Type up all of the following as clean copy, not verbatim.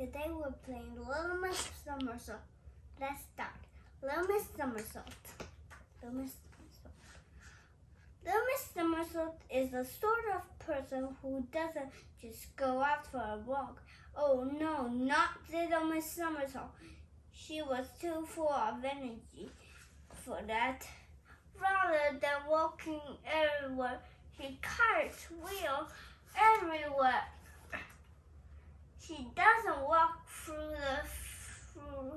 Today we're playing Little Miss Somersault. Let's start. Little Miss Somersault. Little Miss Somersault. Little Miss Somersault is the sort of person who doesn't just go out for a walk. Oh no, not Little Miss Somersault. She was too full of energy for that. Rather than walking everywhere, she cartwheels everywhere. She doesn't walk through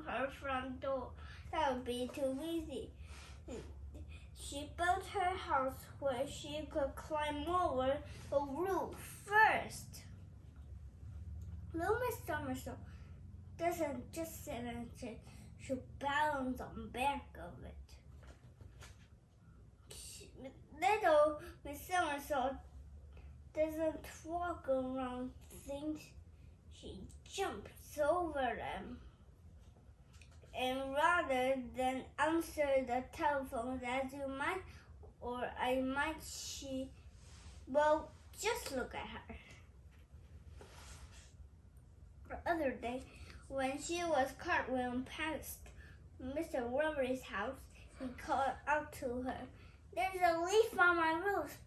her front door. That would be too easy. She built her house where she could climb over the roof first. Little Miss Somersault doesn't just sit and sit. She balance on the back of it. Little Miss Somersault doesn't walk around things. She jumps over them. And rather than answer the telephone as you might or I might, well, just look at her. The other day, when she was cartwheeling past Mr. Worry's house, he called out to her, "There's a leaf on my roof.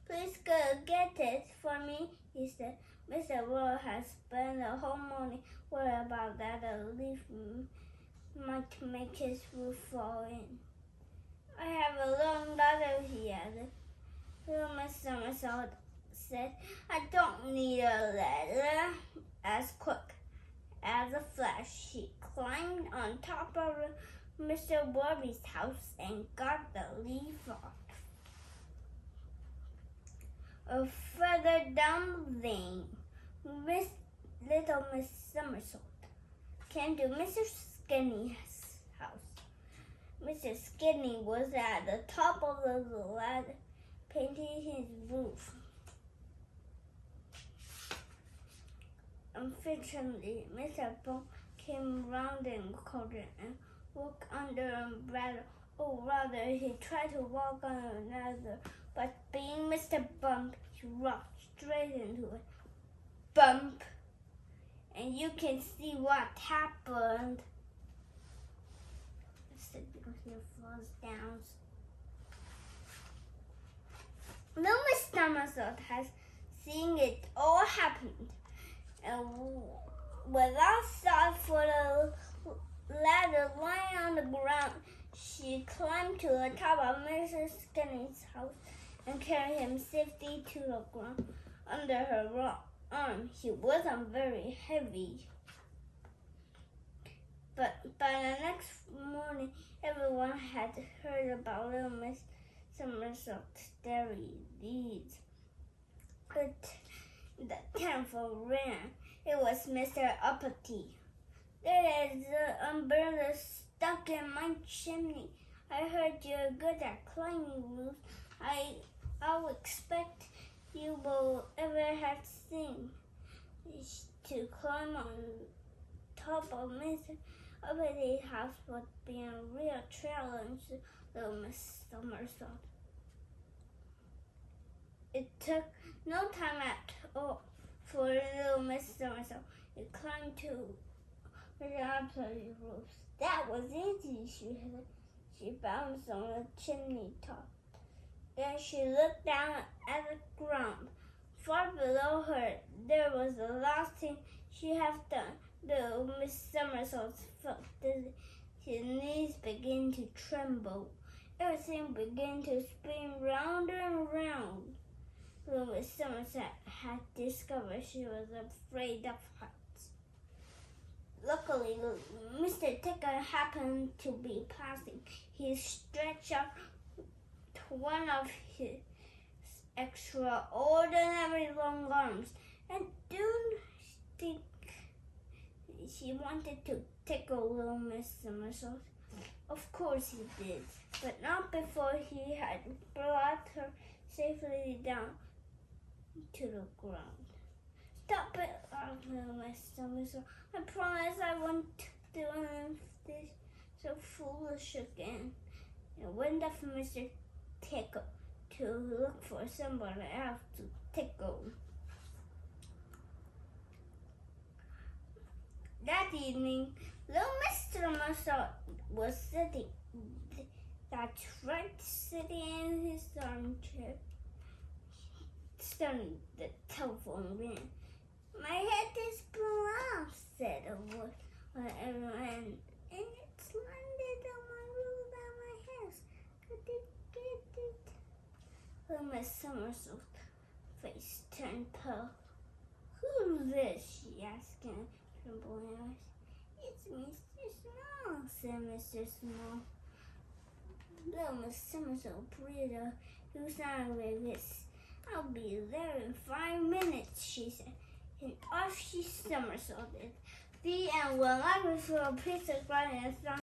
Please go get it for me," he said. Mr. Worry has spent the whole morning worried about that a leaf might make his roof fall in. "I have a long ladder," he added. Little Miss Somersault said, "I don't need a ladder." As quick as a flash, she climbed on top of Mr. Worry's house and got the leaf off. Further down the lane, Little Miss Somersault came to Mr. Skinny's house. Mr. Skinny was at the top of the ladder, painting his roof. Unfortunately, Mr. Bump came round the corner and walked under an umbrella. Or rather, he tried to walk on another, but being Mr. Bump, he walked straight into it. Bump! And you can see what happened. Mr. Bump falls down. Little Miss Somersault has seen it all happen. And without thought for the ladder lying on the ground, she climbed to the top of Mr. Skinny's house and carried him safely to the ground under her arm. He wasn't very heavy. But by the next morning, everyone had heard about Little Miss Somersault's daily deeds. But the telephone rang. It was Mr. Uppity. "There is an umbrella stuck in my chimney. I heard you're good at climbing roofs. I'll expect you will ever have seen to climb on top of Mr. Uppity's house would be a real challenge," Little Miss Somersault. It took no time at all for Little Miss Somersault to climb to Mr. Uppity's roof. "That was easy," she said. She bounced on the chimney top. Then she looked down at the ground. Far below her, there was the last thing she had done. Little Miss Somersault felt dizzy. His knees began to tremble. Everything began to spin round and round. Little Miss Somersault had discovered she was afraid of heights. Luckily, Mr. Ticker happened to be passing. He stretched out one of his extraordinary long arms and don't think he wanted to tickle Little Miss Somersault. Of course he did, but not before he had brought her safely down to the ground. "Stop it," Little Miss Somersault. "I promise I won't do anything so foolish again." It went off Mr. Tickle to look for somebody else to tickle. That evening, little Miss Somersault was sitting. That's right, sitting in his armchair. Suddenly, the telephone rang. "My head is blown off," said a voice, and it's landed on my roof and my house. Could you get it? Little Miss Somersault's face turned pale. "Who's this?" she asked in trembling eyes. "It's Mr. Small," said Mr. Small. Little Miss Somersault breathed a few sound waves. "I'll be there in 5 minutes," she said, and off she somersaulted. The end. When life is full, please subscribe and